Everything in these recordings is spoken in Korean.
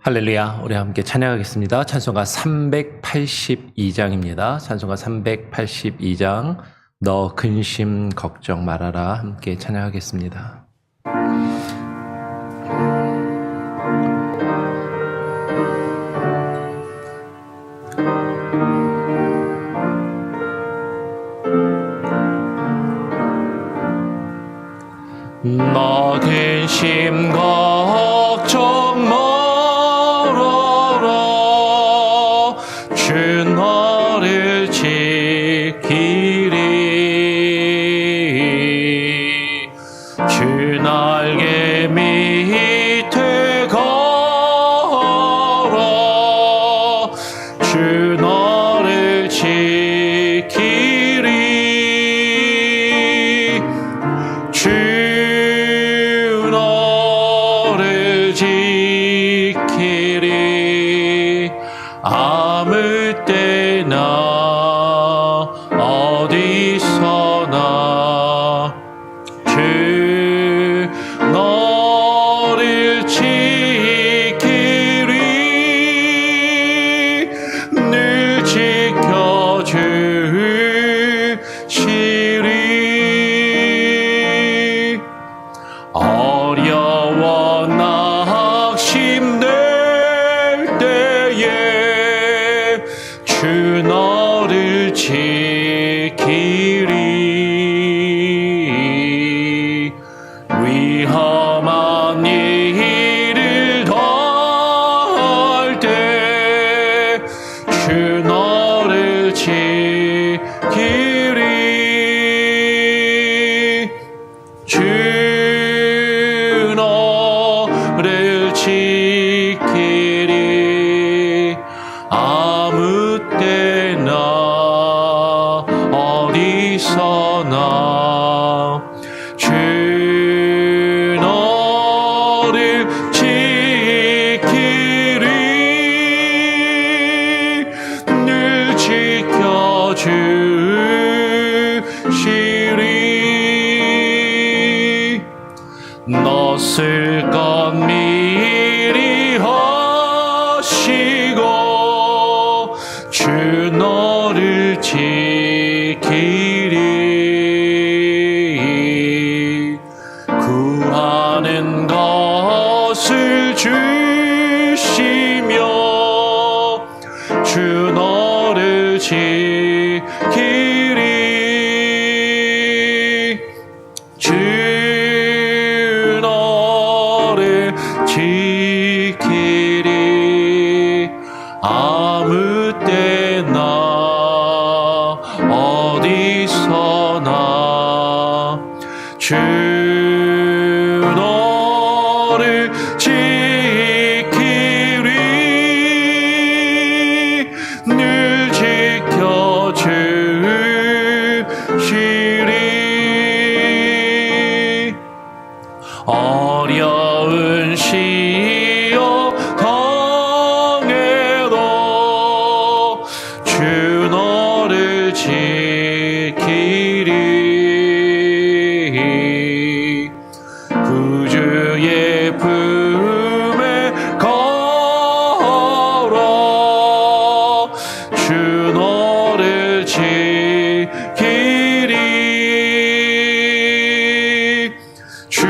할렐루야. 우리 함께 찬양하겠습니다. 찬송가 382장입니다. 찬송가 382장 너 근심 걱정 말아라. 함께 찬양하겠습니다. 너 근심 걱정 말아라. 주 너를 지키리. 주 날개 밑에 걸어 주 너를 지키리. 주 너를 지키리. 아무 때나 어디서나 주 너를 지키리. 늘 지켜주시리. 어려워 낙심될 때에 주 너를 지키리. 위험한 일을 당할 때 주 너를 지키리. 주 너를 지키리. 아무 때나 어디서나 주 너를 지키리. 늘 지켜주시리. 너 쓸 것 미리 하시고 주 너를 지키리. 구하는 것을 주시며 주 너를 지키리. 주 너를 지키리. 아무 때나 어디서나 주 너를 지키리. 늘 지켜주시리. 어려운 시험 당해도 주 너를 지키리. 구주의 품에 걸어 주 너를 지키리. 주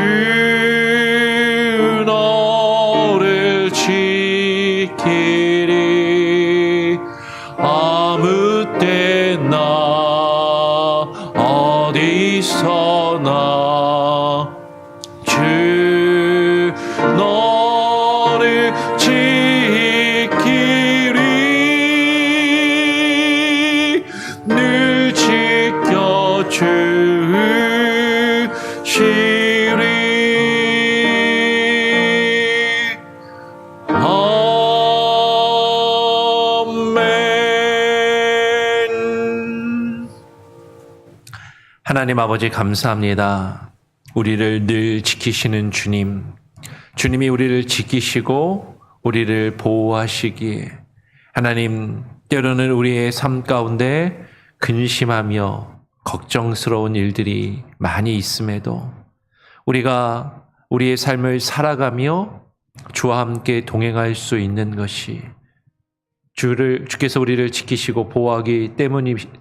너를 지키리. 아무 때나 어디서나 주 너를 지키리. 늘 지켜주시리. 아멘. 하나님 아버지 감사합니다. 우리를 늘 지키시는 주님, 주님이 우리를 지키시고 우리를 보호하시기에 하나님, 때로는 우리의 삶 가운데 근심하며 걱정스러운 일들이 많이 있음에도 우리가 우리의 삶을 살아가며 주와 함께 동행할 수 있는 것이 주께서 우리를 지키시고 보호하기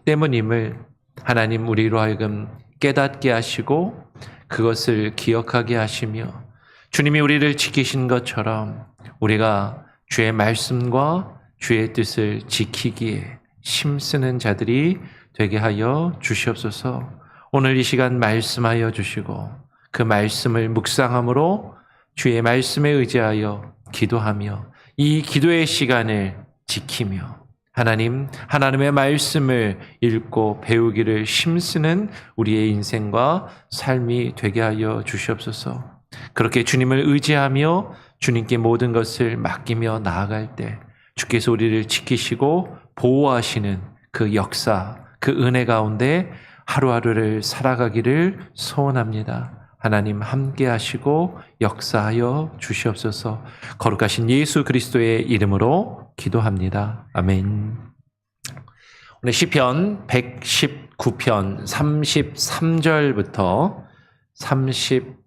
때문임을 하나님 우리로 하여금 깨닫게 하시고 그것을 기억하게 하시며 주님이 우리를 지키신 것처럼 우리가 주의 말씀과 주의 뜻을 지키기에 힘쓰는 자들이 되게 하여 주시옵소서. 오늘 이 시간 말씀하여 주시고 그 말씀을 묵상함으로 주의 말씀에 의지하여 기도하며 이 기도의 시간을 지키며 하나님의 말씀을 읽고 배우기를 힘쓰는 우리의 인생과 삶이 되게 하여 주시옵소서. 그렇게 주님을 의지하며 주님께 모든 것을 맡기며 나아갈 때 주께서 우리를 지키시고 보호하시는 그 역사, 그 은혜 가운데 하루하루를 살아가기를 소원합니다. 하나님 함께 하시고 역사하여 주시옵소서. 거룩하신 예수 그리스도의 이름으로 기도합니다. 아멘. 오늘 시편 119편 33절부터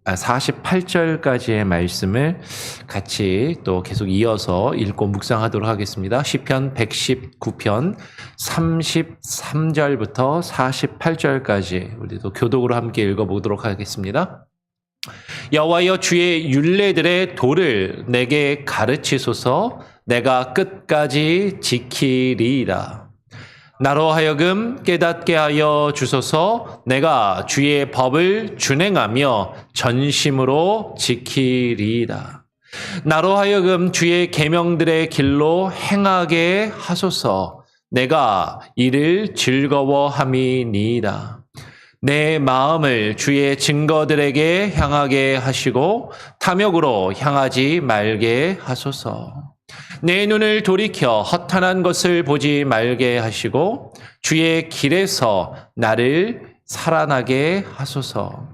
48절까지의 말씀을 같이 또 계속 이어서 읽고 묵상하도록 하겠습니다. 시편 119편 33절부터 48절까지 우리도 교독으로 함께 읽어보도록 하겠습니다. 여호와여 주의 율례들의 도를 내게 가르치소서. 내가 끝까지 지키리이다. 나로 하여금 깨닫게 하여 주소서. 내가 주의 법을 준행하며 전심으로 지키리이다. 나로 하여금 주의 계명들의 길로 행하게 하소서. 내가 이를 즐거워함이니이다. 내 마음을 주의 증거들에게 향하게 하시고 탐욕으로 향하지 말게 하소서. 내 눈을 돌이켜 허탄한 것을 보지 말게 하시고 주의 길에서 나를 살아나게 하소서.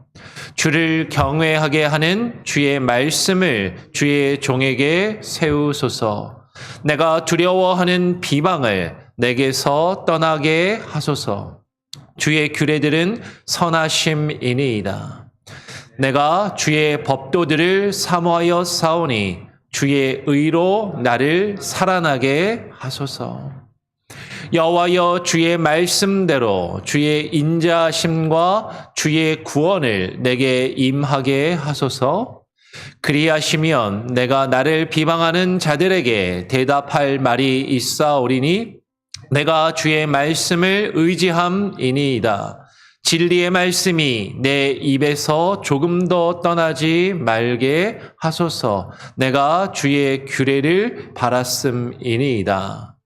주를 경외하게 하는 주의 말씀을 주의 종에게 세우소서. 내가 두려워하는 비방을 내게서 떠나게 하소서. 주의 규례들은 선하심이니이다. 내가 주의 법도들을 사모하여 싸우니 주의 의로 나를 살아나게 하소서. 여호와여 주의 말씀대로 주의 인자심과 주의 구원을 내게 임하게 하소서. 그리하시면 내가 나를 비방하는 자들에게 대답할 말이 있사오리니 내가 주의 말씀을 의지함이니이다. 진리의 말씀이 내 입에서 조금도 떠나지 말게 하소서. 내가 주의 규례를 바랐음이니이다.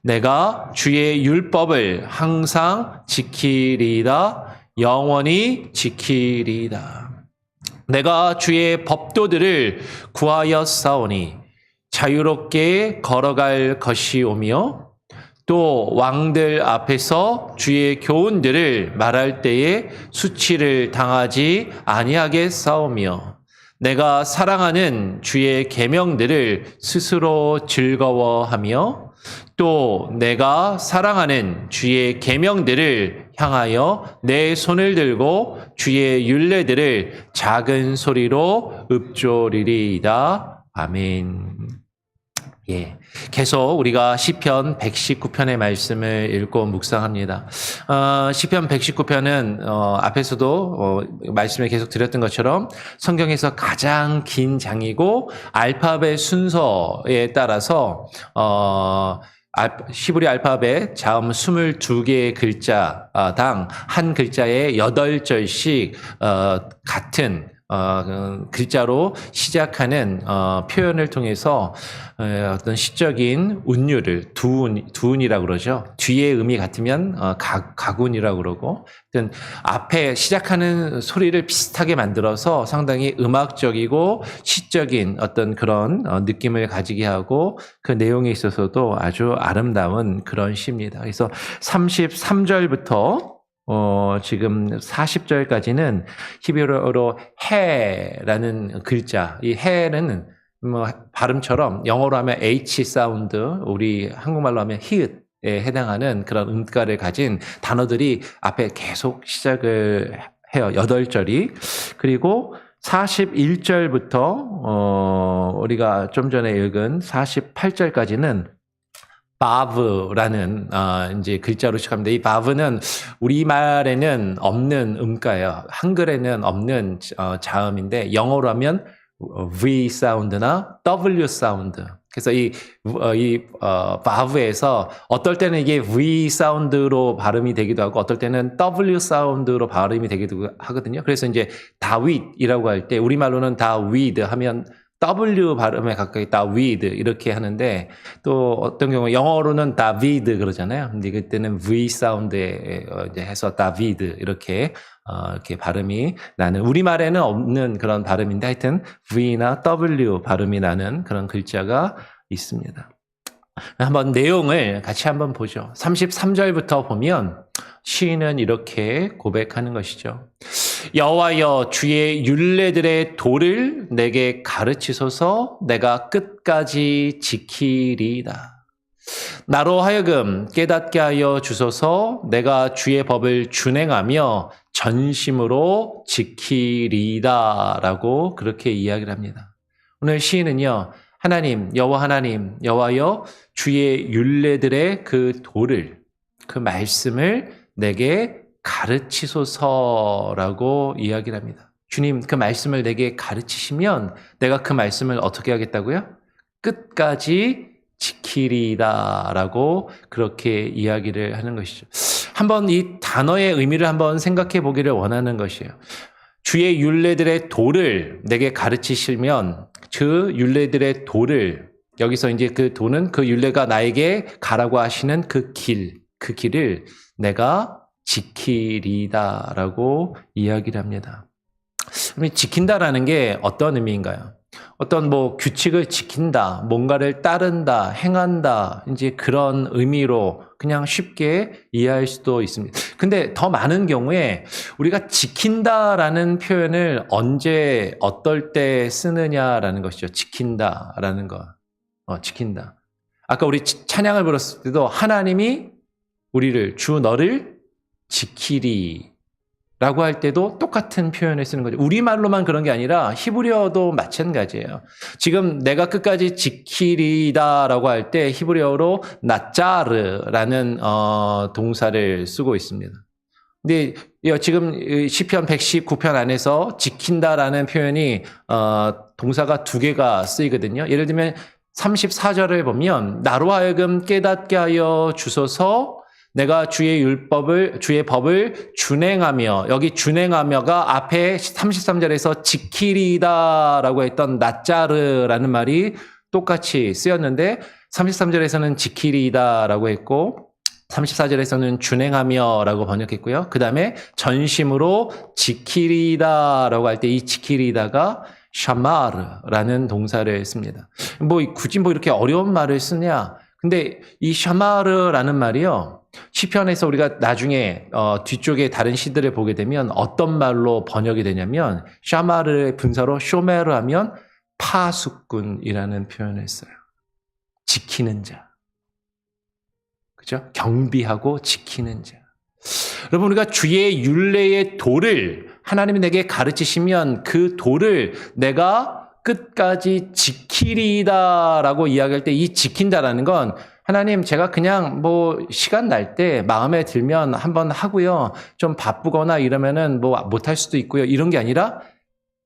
내가 주의 율법을 항상 지키리이다. 영원히 지키리이다. 내가 주의 법도들을 구하여 싸우니 자유롭게 걸어갈 것이오며 또 왕들 앞에서 주의 교훈들을 말할 때에 수치를 당하지 아니하게 싸우며 내가 사랑하는 주의 계명들을 스스로 즐거워하며 또 내가 사랑하는 주의 계명들을 향하여 내 손을 들고 주의 율례들을 작은 소리로 읊조리리이다. 아멘. 예, 계속 우리가 시편 119편의 말씀을 읽고 묵상합니다. 시편 119편은 앞에서도 말씀을 계속 드렸던 것처럼 성경에서 가장 긴 장이고 알파벳 순서에 따라서 히브리 알파벳 자음 22개의 글자당 한 글자에 8절씩 같은 글자로 시작하는 표현을 통해서 어떤 시적인 운율을 두운이라고 그러죠. 뒤에 음이 같으면 가군이라고 그러고, 앞에 시작하는 소리를 비슷하게 만들어서 상당히 음악적이고 시적인 어떤 그런 느낌을 가지게 하고 그 내용에 있어서도 아주 아름다운 그런 시입니다. 그래서 33절부터 지금 40절까지는 히브리어로 해라는 글자, 이 해는 발음처럼 영어로 하면 H 사운드, 우리 한국말로 하면 히읗에 해당하는 그런 음가를 가진 단어들이 앞에 계속 시작을 해요. 8절이. 그리고 41절부터 우리가 좀 전에 읽은 48절까지는 바브라는 이제 글자로 시작합니다. 이 바브는 우리말에는 없는 음가예요. 한글에는 없는 자음인데 영어로 하면 V 사운드나 W 사운드. 그래서 이 바브에서 어떨 때는 이게 V 사운드로 발음이 되기도 하고 어떨 때는 W 사운드로 발음이 되기도 하거든요. 그래서 이제 다윗이라고 할 때 우리말로는 다위드 하면 W 발음에 가까이 다위드 이렇게 하는데 또 어떤 경우 영어로는 다비드 그러잖아요. 근데 그때는 V 사운드에 이제 해서 다비드 이렇게 발음이 나는 우리말에는 없는 그런 발음인데 하여튼 V나 W 발음이 나는 그런 글자가 있습니다. 한번 내용을 같이 한번 보죠. 33절부터 보면 시인은 이렇게 고백하는 것이죠. 여호와여 주의 율례들의 도를 내게 가르치소서 내가 끝까지 지키리이다. 나로 하여금 깨닫게 하여 주소서 내가 주의 법을 준행하며 전심으로 지키리이다 라고 그렇게 이야기를 합니다. 오늘 시인은요. 하나님 여호와여 주의 율례들의 그 도를 그 말씀을 내게 가르치소서라고 이야기를 합니다. 주님 그 말씀을 내게 가르치시면 내가 그 말씀을 어떻게 하겠다고요? 끝까지 지키리다라고 그렇게 이야기를 하는 것이죠. 한번 이 단어의 의미를 한번 생각해 보기를 원하는 것이에요. 주의 율례들의 도를 내게 가르치시면 그 율례들의 도를 여기서 이제 그 도는 그 율례가 나에게 가라고 하시는 그 길을 내가 지키리다라고 이야기를 합니다. 지킨다라는 게 어떤 의미인가요? 어떤 규칙을 지킨다, 뭔가를 따른다, 행한다, 이제 그런 의미로 그냥 쉽게 이해할 수도 있습니다. 근데 더 많은 경우에 우리가 지킨다라는 표현을 언제, 어떨 때 쓰느냐라는 것이죠. 지킨다라는 거. 지킨다. 아까 우리 찬양을 불렀을 때도 하나님이 우리를, 주 너를 지키리 라고 할 때도 똑같은 표현을 쓰는 거죠. 우리말로만 그런 게 아니라 히브리어도 마찬가지예요. 지금 내가 끝까지 지키리다라고 할 때 히브리어로 나짜르라는 동사를 쓰고 있습니다. 근데 지금 시편 119편 안에서 지킨다라는 표현이 동사가 2개가 쓰이거든요. 예를 들면 34절을 보면 나로 하여금 깨닫게 하여 주소서 내가 주의 법을 준행하며, 여기 준행하며가 앞에 33절에서 지키리다라고 했던 나짜르라는 말이 똑같이 쓰였는데 33절에서는 지키리다라고 했고 34절에서는 준행하며라고 번역했고요. 그 다음에 전심으로 지키리다라고 할 때 이 지키리다가 샤마르라는 동사를 씁니다. 굳이 이렇게 어려운 말을 쓰냐? 근데 이 샤마르라는 말이요. 시편에서 우리가 나중에 뒤쪽에 다른 시들을 보게 되면 어떤 말로 번역이 되냐면 샤마르의 분사로 쇼메르 하면 파수꾼이라는 표현을 써요. 지키는 자. 그죠? 경비하고 지키는 자. 여러분 우리가 주의 율례의 도를 하나님이 내게 가르치시면 그 도를 내가 끝까지 지키리다라고 이야기할 때 이 지킨다라는 건 하나님 제가 그냥 시간 날 때 마음에 들면 한번 하고요. 좀 바쁘거나 이러면은 못할 수도 있고요. 이런 게 아니라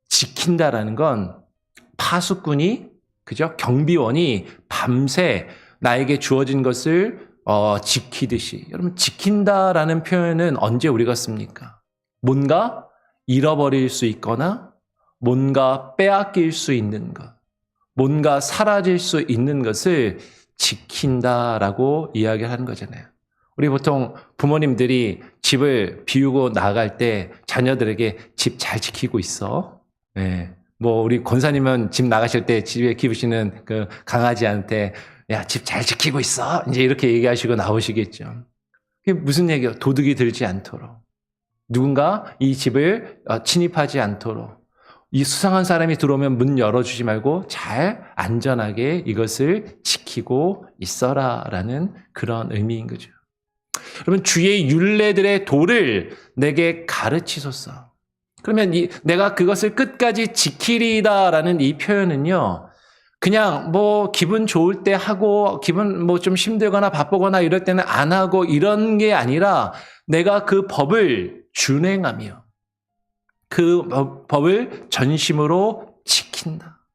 지킨다라는 건 파수꾼이 그죠? 경비원이 밤새 나에게 주어진 것을 지키듯이. 여러분 지킨다라는 표현은 언제 우리가 씁니까? 뭔가 잃어버릴 수 있거나 뭔가 빼앗길 수 있는 것, 뭔가 사라질 수 있는 것을 지킨다라고 이야기를 하는 거잖아요. 우리 보통 부모님들이 집을 비우고 나갈 때 자녀들에게 집 잘 지키고 있어. 네. 우리 권사님은 집 나가실 때 집에 키우시는 그 강아지한테 야, 집 잘 지키고 있어. 이제 이렇게 얘기하시고 나오시겠죠. 그게 무슨 얘기예요? 도둑이 들지 않도록. 누군가 이 집을 침입하지 않도록. 이 수상한 사람이 들어오면 문 열어주지 말고 잘 안전하게 이것을 지키고 있어라라는 그런 의미인 거죠. 여러분 주의 율례들의 도를 내게 가르치소서. 그러면 내가 그것을 끝까지 지키리다라는 이 표현은요, 그냥 뭐 기분 좋을 때 하고 기분 뭐 좀 힘들거나 바쁘거나 이럴 때는 안 하고 이런 게 아니라 내가 그 법을 준행하며 그 법을 전심으로 지킨다.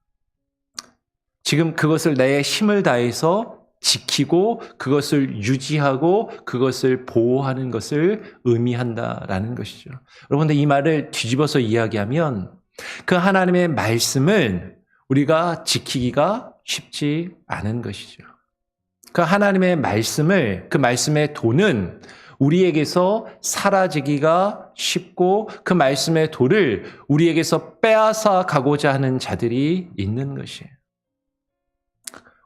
지금 그것을 내 힘을 다해서 지키고 그것을 유지하고 그것을 보호하는 것을 의미한다라는 것이죠. 여러분들 이 말을 뒤집어서 이야기하면 그 하나님의 말씀을 우리가 지키기가 쉽지 않은 것이죠. 그 하나님의 말씀을, 그 말씀의 도는 우리에게서 사라지기가 쉽고 그 말씀의 도를 우리에게서 빼앗아 가고자 하는 자들이 있는 것이에요.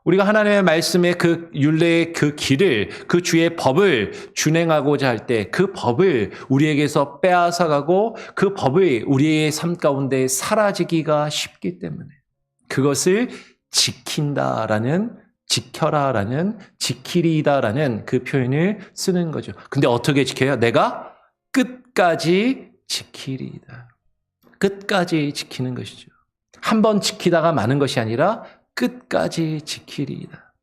우리가 하나님의 말씀의 그 율례의 그 길을, 그 주의 법을 준행하고자 할 때 그 법을 우리에게서 빼앗아가고 그 법이 우리의 삶 가운데 사라지기가 쉽기 때문에 그것을 지킨다라는, 지켜라라는, 지키리다라는 그 표현을 쓰는 거죠. 근데 어떻게 지켜요? 내가 끝까지 지키리다. 끝까지 지키는 것이죠. 한 번 지키다가 마는 것이 아니라 끝까지 지키리이다.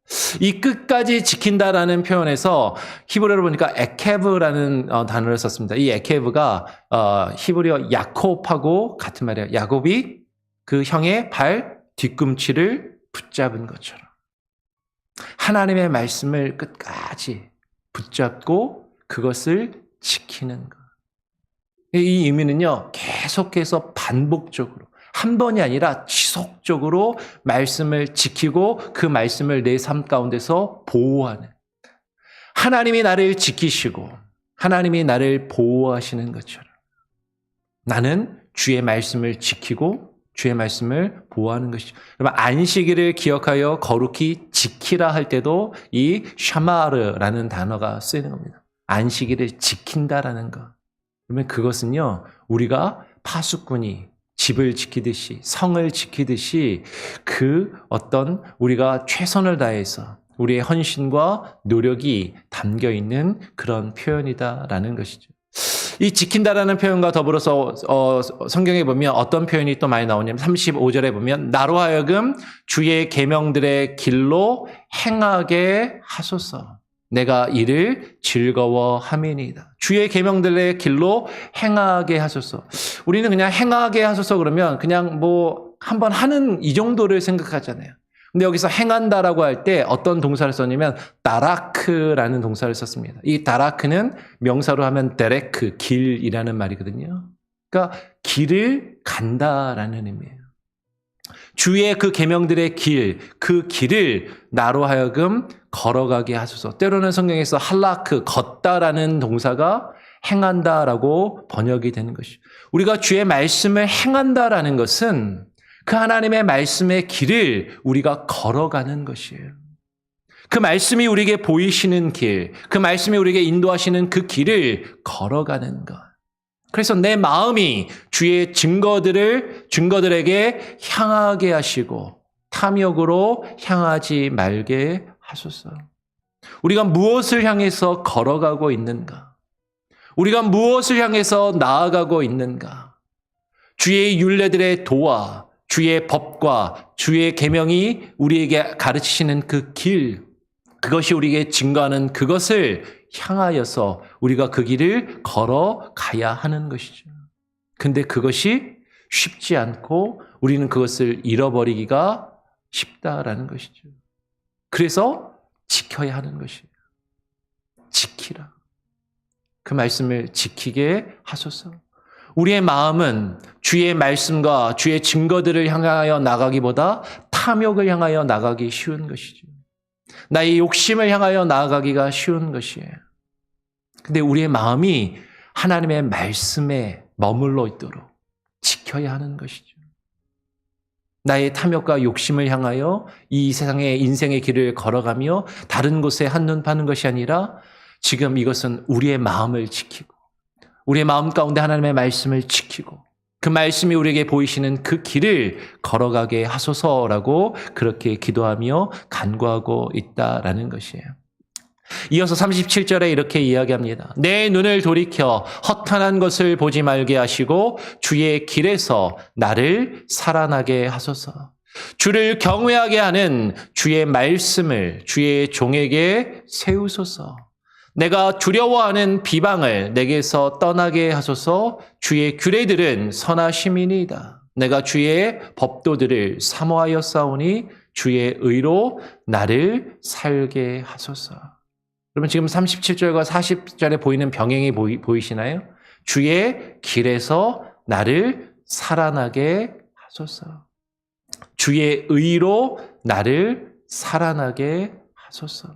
이 끝까지 지킨다라는 표현에서 히브리어로 보니까 에케브라는 단어를 썼습니다. 이 에케브가 히브리어 야콥하고 같은 말이에요. 야곱이 그 형의 발 뒤꿈치를 붙잡은 것처럼 하나님의 말씀을 끝까지 붙잡고 그것을 지키는 것. 이 의미는요, 계속해서 반복적으로 한 번이 아니라 지속적으로 말씀을 지키고 그 말씀을 내 삶 가운데서 보호하는, 하나님이 나를 지키시고 하나님이 나를 보호하시는 것처럼 나는 주의 말씀을 지키고 주의 말씀을 보호하는 것이죠. 여러분, 안식일을 기억하여 거룩히 지키라 할 때도 이 샤마르라는 단어가 쓰이는 겁니다. 안식일을 지킨다라는 것. 그러면 그것은요, 우리가 파수꾼이 집을 지키듯이, 성을 지키듯이 그 어떤 우리가 최선을 다해서 우리의 헌신과 노력이 담겨 있는 그런 표현이다라는 것이죠. 이 지킨다라는 표현과 더불어서 성경에 보면 어떤 표현이 또 많이 나오냐면 35절에 보면 나로 하여금 주의 계명들의 길로 행하게 하소서. 내가 이를 즐거워함이니이다. 주의 계명들의 길로 행하게 하소서. 우리는 그냥 행하게 하소서 그러면 그냥 뭐 한번 하는 이 정도를 생각하잖아요. 근데 여기서 행한다라고 할 때 어떤 동사를 썼냐면 다라크라는 동사를 썼습니다. 이 다라크는 명사로 하면 데레크, 길이라는 말이거든요. 그러니까 길을 간다라는 의미예요. 주의 그 계명들의 길, 그 길을 나로 하여금 걸어가게 하소서. 때로는 성경에서 할라크, 걷다라는 동사가 행한다라고 번역이 되는 것이죠. 우리가 주의 말씀을 행한다라는 것은 그 하나님의 말씀의 길을 우리가 걸어가는 것이에요. 그 말씀이 우리에게 보이시는 길, 그 말씀이 우리에게 인도하시는 그 길을 걸어가는 것. 그래서 내 마음이 주의 증거들에게 향하게 하시고 탐욕으로 향하지 말게 하소서. 우리가 무엇을 향해서 걸어가고 있는가? 우리가 무엇을 향해서 나아가고 있는가? 주의 율례들의 도와 주의 법과 주의 계명이 우리에게 가르치시는 그 길, 그것이 우리에게 증거하는 그것을 향하여서 우리가 그 길을 걸어가야 하는 것이죠. 근데 그것이 쉽지 않고 우리는 그것을 잃어버리기가 쉽다라는 것이죠. 그래서 지켜야 하는 것이에요. 지키라. 그 말씀을 지키게 하소서. 우리의 마음은 주의 말씀과 주의 증거들을 향하여 나가기보다 탐욕을 향하여 나가기 쉬운 것이죠. 나의 욕심을 향하여 나아가기가 쉬운 것이에요. 근데 우리의 마음이 하나님의 말씀에 머물러 있도록 지켜야 하는 것이죠. 나의 탐욕과 욕심을 향하여 이 세상의 인생의 길을 걸어가며 다른 곳에 한눈 파는 것이 아니라 지금 이것은 우리의 마음을 지키고 우리의 마음 가운데 하나님의 말씀을 지키고 그 말씀이 우리에게 보이시는 그 길을 걸어가게 하소서라고 그렇게 기도하며 간구하고 있다라는 것이에요. 이어서 37절에 이렇게 이야기합니다. 내 눈을 돌이켜 허탄한 것을 보지 말게 하시고 주의 길에서 나를 살아나게 하소서. 주를 경외하게 하는 주의 말씀을 주의 종에게 세우소서. 내가 두려워하는 비방을 내게서 떠나게 하소서. 주의 규례들은 선하심이니이다. 내가 주의 법도들을 사모하여 싸우니 주의 의로 나를 살게 하소서. 그러면 지금 37절과 40절에 보이는 병행이 보이시나요? 주의 길에서 나를 살아나게 하소서. 주의 의로 나를 살아나게 하소서.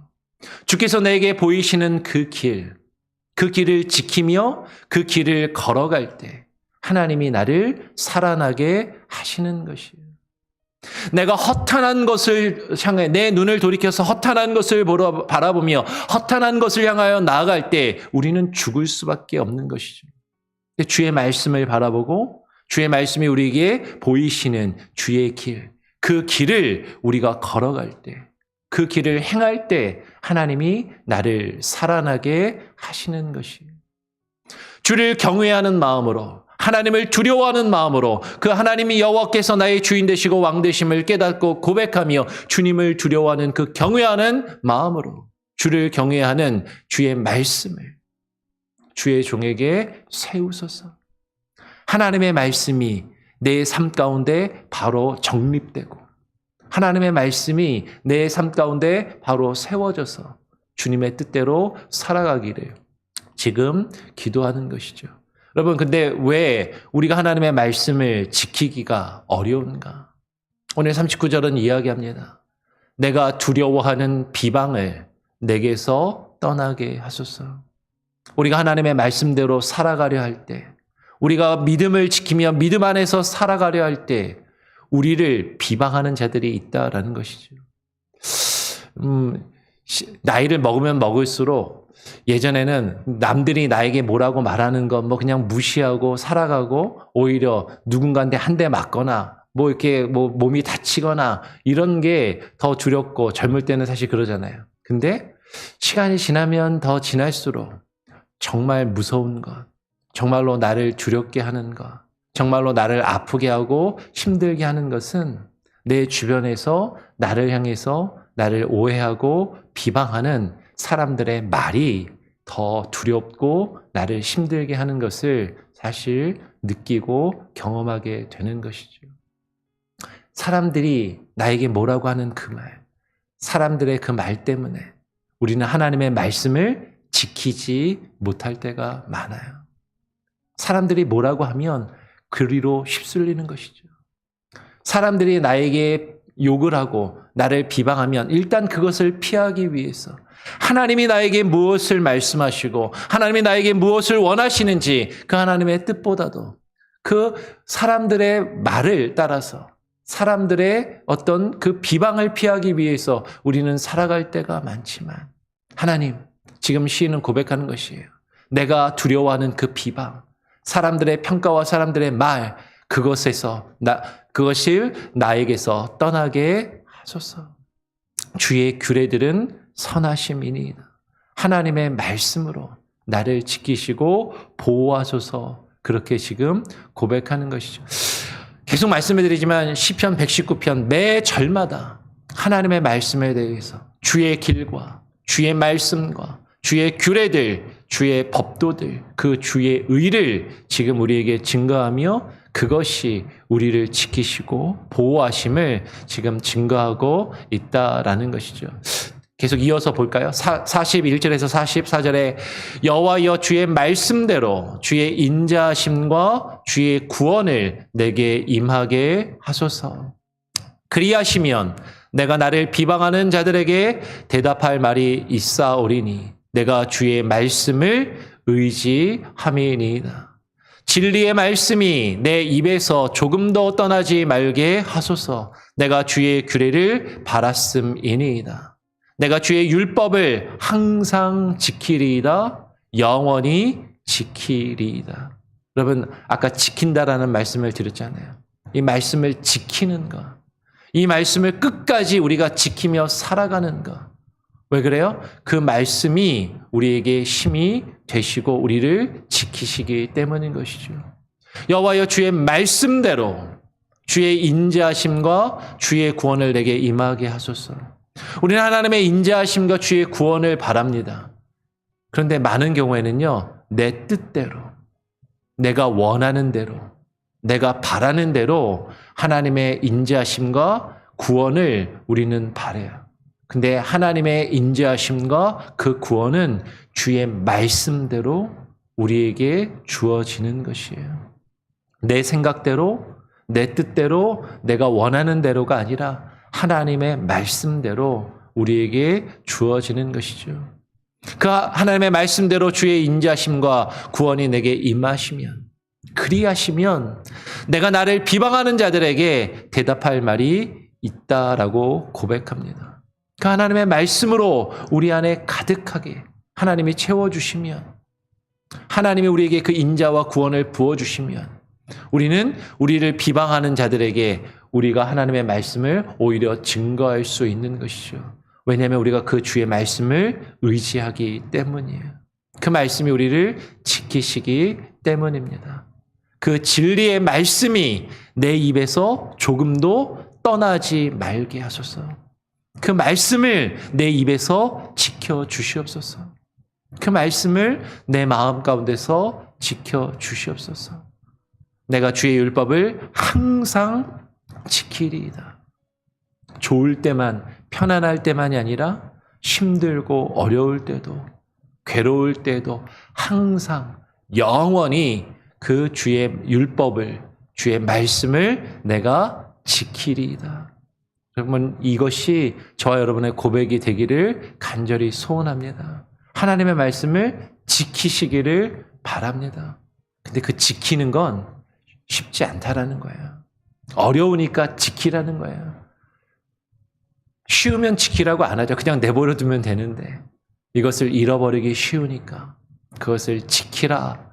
주께서 내게 보이시는 그 길을 지키며 그 길을 걸어갈 때 하나님이 나를 살아나게 하시는 것이에요. 내가 허탄한 것을 향해 내 눈을 돌이켜서 허탄한 것을 바라보며 허탄한 것을 향하여 나아갈 때 우리는 죽을 수밖에 없는 것이죠. 주의 말씀을 바라보고 주의 말씀이 우리에게 보이시는 주의 길, 그 길을 우리가 걸어갈 때, 그 길을 행할 때 하나님이 나를 살아나게 하시는 것이에요. 주를 경외하는 마음으로, 하나님을 두려워하는 마음으로 그 하나님이 여호와께서 나의 주인 되시고 왕 되심을 깨닫고 고백하며 주님을 두려워하는 그 경외하는 마음으로 주를 경외하는 주의 말씀을 주의 종에게 세우소서. 하나님의 말씀이 내 삶 가운데 바로 정립되고 하나님의 말씀이 내 삶 가운데 바로 세워져서 주님의 뜻대로 살아가기를 지금 기도하는 것이죠. 여러분, 근데 왜 우리가 하나님의 말씀을 지키기가 어려운가? 오늘 39절은 이야기합니다. 내가 두려워하는 비방을 내게서 떠나게 하소서. 우리가 하나님의 말씀대로 살아가려 할 때, 우리가 믿음을 지키며 믿음 안에서 살아가려 할 때 우리를 비방하는 자들이 있다라는 것이죠. 나이를 먹으면 먹을수록 예전에는 남들이 나에게 뭐라고 말하는 건 뭐 그냥 무시하고 살아가고 오히려 누군가한테 한 대 맞거나 뭐 이렇게 뭐 몸이 다치거나 이런 게 더 두렵고 젊을 때는 사실 그러잖아요. 근데 시간이 지나면 더 지날수록 정말 무서운 것, 정말로 나를 두렵게 하는 것, 정말로 나를 아프게 하고 힘들게 하는 것은 내 주변에서 나를 향해서 나를 오해하고 비방하는 사람들의 말이 더 두렵고 나를 힘들게 하는 것을 사실 느끼고 경험하게 되는 것이죠. 사람들이 나에게 뭐라고 하는 그 말, 사람들의 그 말 때문에 우리는 하나님의 말씀을 지키지 못할 때가 많아요. 사람들이 뭐라고 하면 그리로 휩쓸리는 것이죠. 사람들이 나에게 욕을 하고 나를 비방하면 일단 그것을 피하기 위해서 하나님이 나에게 무엇을 말씀하시고 하나님이 나에게 무엇을 원하시는지 그 하나님의 뜻보다도 그 사람들의 말을 따라서 사람들의 어떤 그 비방을 피하기 위해서 우리는 살아갈 때가 많지만 하나님, 지금 시인은 고백하는 것이에요. 내가 두려워하는 그 비방, 사람들의 평가와 사람들의 말, 그것을 나에게서 떠나게 하소서. 주의 규례들은 선하심이니이다. 하나님의 말씀으로 나를 지키시고 보호하소서. 그렇게 지금 고백하는 것이죠. 계속 말씀해드리지만 시편 119편 매 절마다 하나님의 말씀에 대해서 주의 길과 주의 말씀과 주의 규례들, 주의 법도들, 그 주의 의를 지금 우리에게 증거하며 그것이 우리를 지키시고 보호하심을 지금 증거하고 있다라는 것이죠. 계속 이어서 볼까요? 41절에서 44절에 여호와여 주의 말씀대로 주의 인자하심과 주의 구원을 내게 임하게 하소서. 그리하시면 내가 나를 비방하는 자들에게 대답할 말이 있사오리니 내가 주의 말씀을 의지함이니이다. 진리의 말씀이 내 입에서 조금도 떠나지 말게 하소서. 내가 주의 규례를 바랐음이니이다. 내가 주의 율법을 항상 지키리이다. 영원히 지키리이다. 여러분, 아까 지킨다라는 말씀을 드렸잖아요. 이 말씀을 지키는 것, 이 말씀을 끝까지 우리가 지키며 살아가는 것, 왜 그래요? 그 말씀이 우리에게 힘이 되시고 우리를 지키시기 때문인 것이죠. 여호와여 주의 말씀대로 주의 인자하심과 주의 구원을 내게 임하게 하소서. 우리는 하나님의 인자하심과 주의 구원을 바랍니다. 그런데 많은 경우에는요, 내 뜻대로, 내가 원하는 대로, 내가 바라는 대로 하나님의 인자하심과 구원을 우리는 바라요. 근데 하나님의 인자하심과 그 구원은 주의 말씀대로 우리에게 주어지는 것이에요. 내 생각대로, 내 뜻대로, 내가 원하는 대로가 아니라 하나님의 말씀대로 우리에게 주어지는 것이죠. 그 하나님의 말씀대로 주의 인자심과 구원이 내게 임하시면, 그리하시면 내가 나를 비방하는 자들에게 대답할 말이 있다라고 고백합니다. 그 하나님의 말씀으로 우리 안에 가득하게 하나님이 채워주시면, 하나님이 우리에게 그 인자와 구원을 부어주시면 우리는 우리를 비방하는 자들에게 우리가 하나님의 말씀을 오히려 증거할 수 있는 것이죠. 왜냐하면 우리가 그 주의 말씀을 의지하기 때문이에요. 그 말씀이 우리를 지키시기 때문입니다. 그 진리의 말씀이 내 입에서 조금도 떠나지 말게 하소서. 그 말씀을 내 입에서 지켜주시옵소서. 그 말씀을 내 마음 가운데서 지켜주시옵소서. 내가 주의 율법을 항상 지키리이다. 좋을 때만, 편안할 때만이 아니라 힘들고 어려울 때도, 괴로울 때도 항상 영원히 그 주의 율법을, 주의 말씀을 내가 지키리이다. 여러분, 이것이 저와 여러분의 고백이 되기를 간절히 소원합니다. 하나님의 말씀을 지키시기를 바랍니다. 근데 그 지키는 건 쉽지 않다라는 거예요. 어려우니까 지키라는 거예요. 쉬우면 지키라고 안 하죠. 그냥 내버려 두면 되는데 이것을 잃어버리기 쉬우니까 그것을 지키라.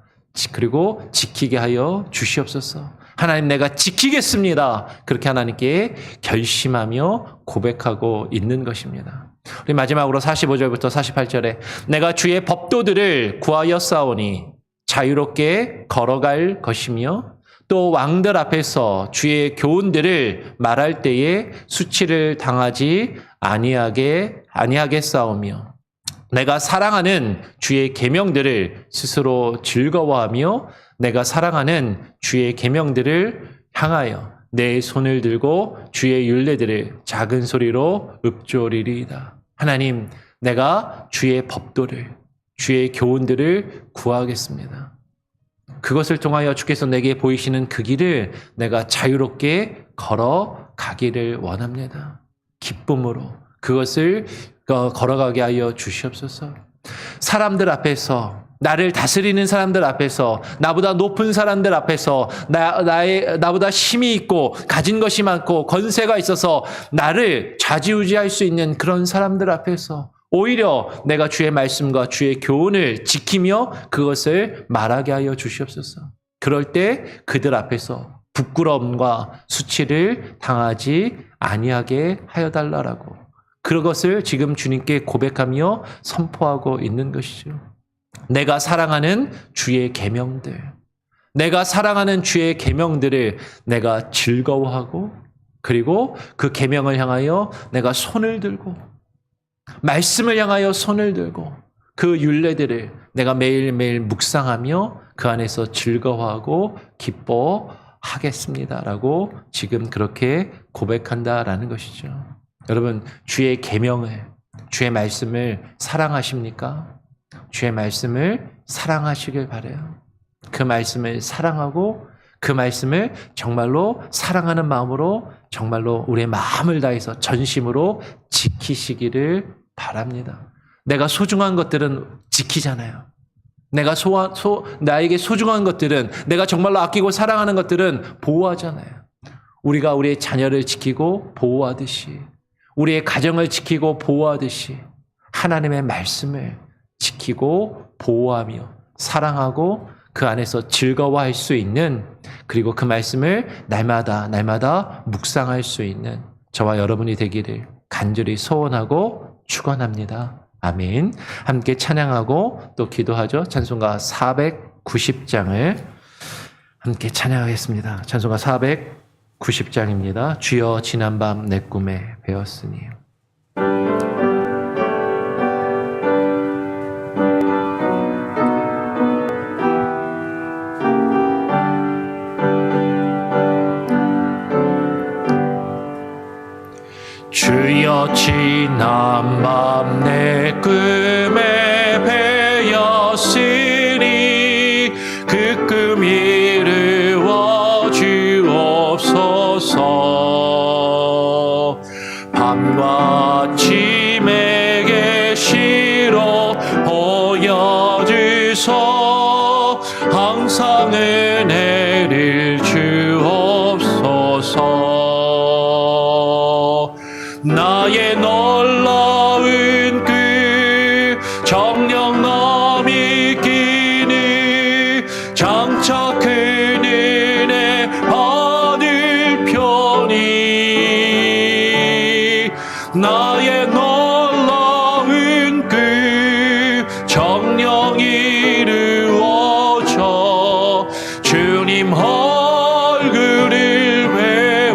그리고 지키게 하여 주시옵소서. 하나님, 내가 지키겠습니다. 그렇게 하나님께 결심하며 고백하고 있는 것입니다. 우리 마지막으로 45절부터 48절에 내가 주의 법도들을 구하여 싸우니 자유롭게 걸어갈 것이며 또 왕들 앞에서 주의 교훈들을 말할 때에 수치를 당하지 아니하겠사오며 내가 사랑하는 주의 계명들을 스스로 즐거워하며 내가 사랑하는 주의 계명들을 향하여 내 손을 들고 주의 율례들을 작은 소리로 읊조리리이다. 하나님, 내가 주의 법도를, 주의 교훈들을 구하겠습니다. 그것을 통하여 주께서 내게 보이시는 그 길을 내가 자유롭게 걸어가기를 원합니다. 기쁨으로 그것을 걸어가게 하여 주시옵소서. 사람들 앞에서, 나를 다스리는 사람들 앞에서, 나보다 높은 사람들 앞에서, 나보다 힘이 있고 가진 것이 많고 권세가 있어서 나를 좌지우지할 수 있는 그런 사람들 앞에서 오히려 내가 주의 말씀과 주의 교훈을 지키며 그것을 말하게 하여 주시옵소서. 그럴 때 그들 앞에서 부끄러움과 수치를 당하지 아니하게 하여 달라라고, 그것을 지금 주님께 고백하며 선포하고 있는 것이죠. 내가 사랑하는 주의 계명들, 내가 사랑하는 주의 계명들을 내가 즐거워하고, 그리고 그 계명을 향하여 내가 손을 들고, 말씀을 향하여 손을 들고 그 율례들을 내가 매일매일 묵상하며 그 안에서 즐거워하고 기뻐하겠습니다라고 지금 그렇게 고백한다라는 것이죠. 여러분, 주의 계명을, 주의 말씀을 사랑하십니까? 주의 말씀을 사랑하시길 바라요. 그 말씀을 사랑하고 그 말씀을 정말로 사랑하는 마음으로, 정말로 우리의 마음을 다해서 전심으로 지키시기를 바랍니다. 내가 소중한 것들은 지키잖아요. 나에게 소중한 것들은, 내가 정말로 아끼고 사랑하는 것들은 보호하잖아요. 우리가 우리의 자녀를 지키고 보호하듯이, 우리의 가정을 지키고 보호하듯이 하나님의 말씀을 지키고 보호하며 사랑하고 그 안에서 즐거워할 수 있는, 그리고 그 말씀을 날마다 묵상할 수 있는 저와 여러분이 되기를 간절히 소원하고 축원합니다. 아멘. 함께 찬양하고 또 기도하죠. 찬송가 490장을 함께 찬양하겠습니다. 찬송가 490장입니다. 주여 지난밤 내 꿈에 배었으니. 주여 지난밤 내 꿈에 배었으니 그 꿈 이루어 주옵소서. 밤과 아침에 계시로 보여주소. 항상 은혜를 주옵소서. 나의 놀라운 그 정령 남이 끼니 장차 그 은혜 받을 편이. 나의 놀라운 그 정령 이루어져 주님 얼굴을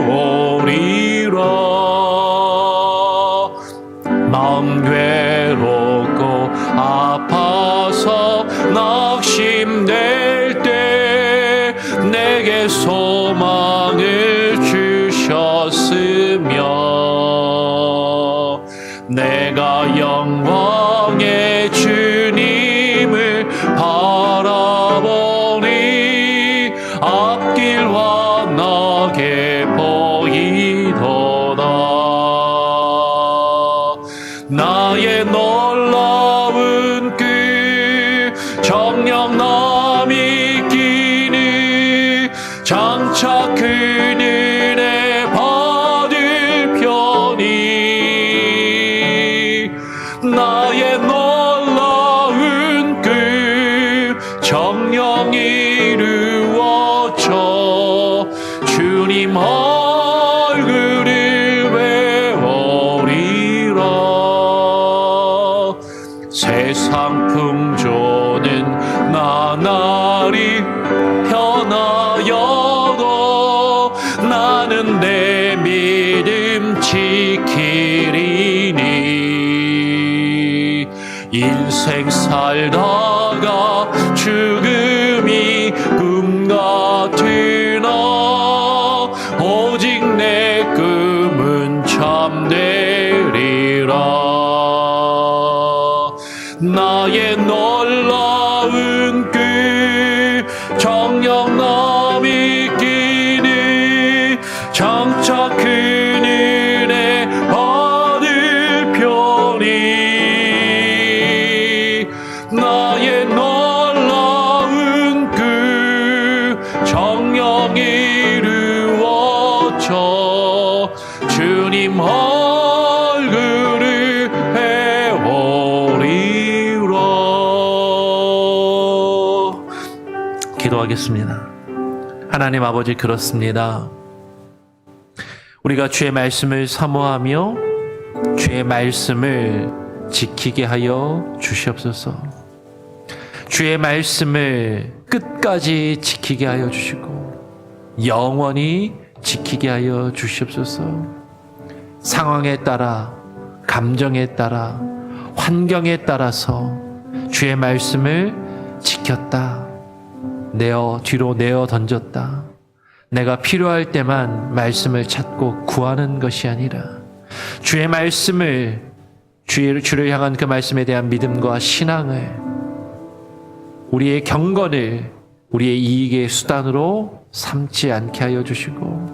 배우리라. 마음 괴롭고 아파서 낙심될 때 내게 소망을 주셨으며 내가 영광의 주님을 바라보니 앞길과 나게 보이도다. 나의 놀라운 그 정령 남이 끼니 장차 그 은혜 받을 편이. 나의 놀라운 그 정령 이루어져 주님 얼굴을 배우리라. 세상 풍조는 나날이 변하여도 나는 내 믿음 지키리니. 인생 살다가 죽음이 꿈 같으나 오직 내 꿈은 참되리라. 나의 놀라운 그 정령 남이 끼니 장차 그 은혜 받을 편이. 나의 놀라운 그 정령 이루어져 주님 얼굴을 배우리라. 기도하겠습니다. 하나님 아버지, 그렇습니다. 우리가 주의 말씀을 사모하며 주의 말씀을 지키게 하여 주시옵소서. 주의 말씀을 끝까지 지키게 하여 주시고 영원히 지키게 하여 주시옵소서. 상황에 따라, 감정에 따라, 환경에 따라서 주의 말씀을 지켰다, 뒤로 내어 던졌다. 내가 필요할 때만 말씀을 찾고 구하는 것이 아니라 주의 말씀을, 주를 향한 그 말씀에 대한 믿음과 신앙을, 우리의 경건을 우리의 이익의 수단으로 삼지 않게 하여 주시고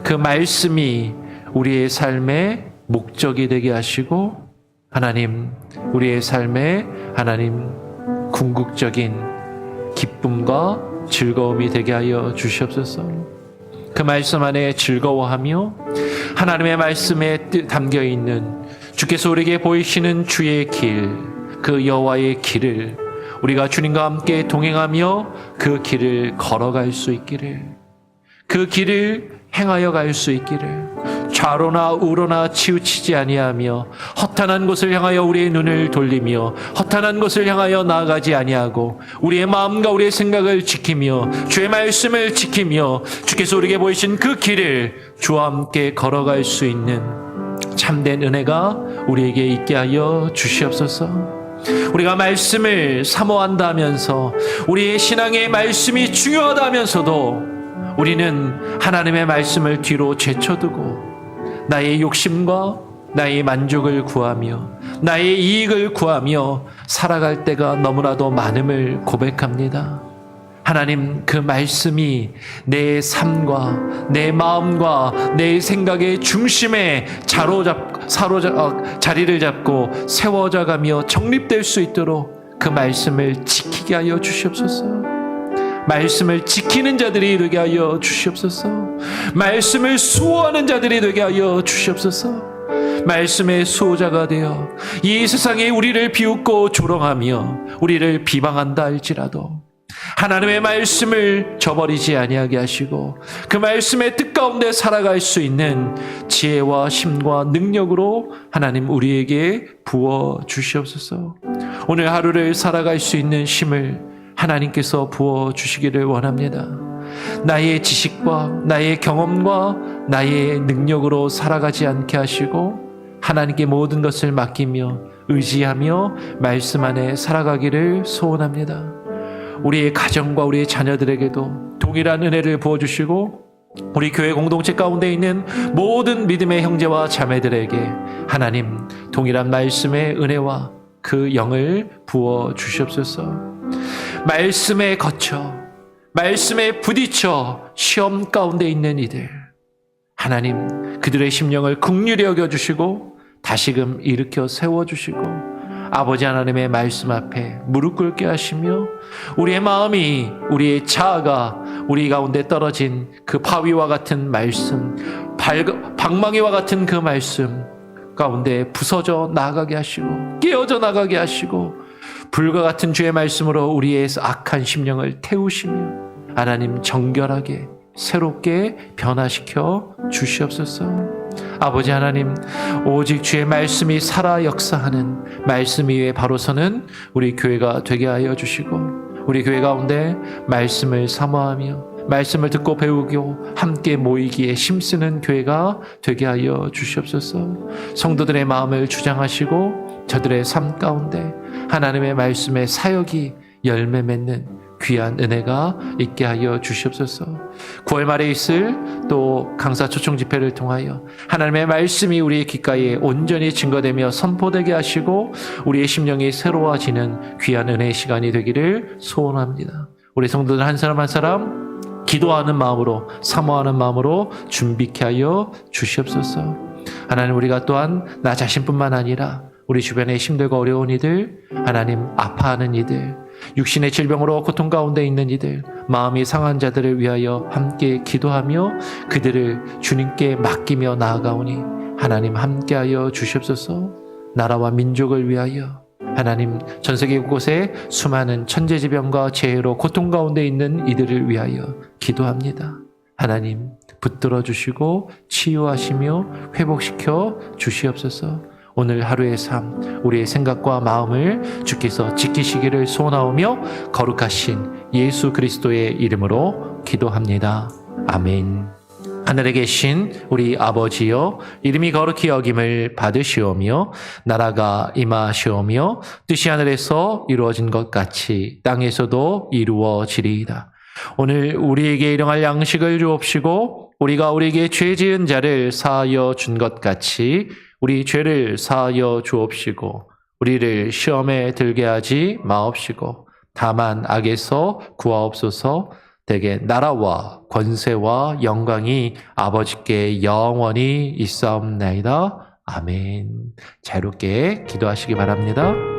그 말씀이 우리의 삶의 목적이 되게 하시고 하나님, 우리의 삶에 하나님 궁극적인 기쁨과 즐거움이 되게 하여 주시옵소서. 그 말씀 안에 즐거워하며 하나님의 말씀에 담겨있는 주께서 우리에게 보이시는 주의 길, 그 여호와의 길을 우리가 주님과 함께 동행하며 그 길을 걸어갈 수 있기를, 그 길을 행하여 갈 수 있기를, 좌로나 우로나 치우치지 아니하며 허탄한 곳을 향하여 우리의 눈을 돌리며 허탄한 곳을 향하여 나아가지 아니하고 우리의 마음과 우리의 생각을 지키며 주의 말씀을 지키며 주께서 우리에게 보이신 그 길을 주와 함께 걸어갈 수 있는 참된 은혜가 우리에게 있게 하여 주시옵소서. 우리가 말씀을 사모한다 하면서 우리의 신앙의 말씀이 중요하다 하면서도 우리는 하나님의 말씀을 뒤로 제쳐두고 나의 욕심과 나의 만족을 구하며 나의 이익을 구하며 살아갈 때가 너무나도 많음을 고백합니다. 하나님, 그 말씀이 내 삶과 내 마음과 내 생각의 중심에 자리를 잡고 세워져 가며 정립될 수 있도록 그 말씀을 지키게 하여 주시옵소서. 말씀을 지키는 자들이 되게 하여 주시옵소서. 말씀을 수호하는 자들이 되게 하여 주시옵소서. 말씀의 수호자가 되어 이 세상에 우리를 비웃고 조롱하며 우리를 비방한다 할지라도 하나님의 말씀을 저버리지 아니하게 하시고 그 말씀의 뜻 가운데 살아갈 수 있는 지혜와 힘과 능력으로 하나님 우리에게 부어 주시옵소서. 오늘 하루를 살아갈 수 있는 힘을 하나님께서 부어 주시기를 원합니다. 나의 지식과 나의 경험과 나의 능력으로 살아가지 않게 하시고 하나님께 모든 것을 맡기며 의지하며 말씀 안에 살아가기를 소원합니다. 우리의 가정과 우리의 자녀들에게도 동일한 은혜를 부어주시고 우리 교회 공동체 가운데 있는 모든 믿음의 형제와 자매들에게 하나님 동일한 말씀의 은혜와 그 영을 부어 주시옵소서. 말씀에 거쳐 말씀에 부딪혀 시험 가운데 있는 이들, 하나님 그들의 심령을 긍휼히 여겨주시고 다시금 일으켜 세워주시고 아버지 하나님의 말씀 앞에 무릎 꿇게 하시며 우리의 마음이, 우리의 자아가 우리 가운데 떨어진 그 바위와 같은 말씀, 방망이와 같은 그 말씀 가운데 부서져 나가게 하시고 깨어져 나가게 하시고 불과 같은 주의 말씀으로 우리의 악한 심령을 태우시며 하나님 정결하게 새롭게 변화시켜 주시옵소서. 아버지 하나님, 오직 주의 말씀이 살아 역사하는 말씀 위에 바로 서는 우리 교회가 되게 하여 주시고 우리 교회 가운데 말씀을 사모하며 말씀을 듣고 배우고 함께 모이기에 힘쓰는 교회가 되게 하여 주시옵소서. 성도들의 마음을 주장하시고 저들의 삶 가운데 하나님의 말씀의 사역이 열매 맺는 귀한 은혜가 있게 하여 주시옵소서. 9월 말에 있을 또 강사 초청 집회를 통하여 하나님의 말씀이 우리의 귓가에 온전히 증거되며 선포되게 하시고 우리의 심령이 새로워지는 귀한 은혜의 시간이 되기를 소원합니다. 우리 성도들 한 사람 한 사람 기도하는 마음으로 사모하는 마음으로 준비케 하여 주시옵소서. 하나님, 우리가 또한 나 자신뿐만 아니라 우리 주변에 힘들고 어려운 이들, 하나님 아파하는 이들, 육신의 질병으로 고통 가운데 있는 이들, 마음이 상한 자들을 위하여 함께 기도하며 그들을 주님께 맡기며 나아가오니 하나님 함께하여 주시옵소서. 나라와 민족을 위하여 하나님 전세계 곳곳에 수많은 천재지변과 재해로 고통 가운데 있는 이들을 위하여 기도합니다. 하나님 붙들어 주시고 치유하시며 회복시켜 주시옵소서. 오늘 하루의 삶, 우리의 생각과 마음을 주께서 지키시기를 소원하오며 거룩하신 예수 그리스도의 이름으로 기도합니다. 아멘. 하늘에 계신 우리 아버지여, 이름이 거룩히 여김을 받으시오며 나라가 임하시오며 뜻이 하늘에서 이루어진 것 같이 땅에서도 이루어지리이다. 오늘 우리에게 일용할 양식을 주옵시고 우리가 우리에게 죄 지은 자를 사하여 준 것 같이 우리 죄를 사하여 주옵시고 우리를 시험에 들게 하지 마옵시고 다만 악에서 구하옵소서. 대개 나라와 권세와 영광이 아버지께 영원히 있사옵나이다. 아멘. 자유롭게 기도하시기 바랍니다.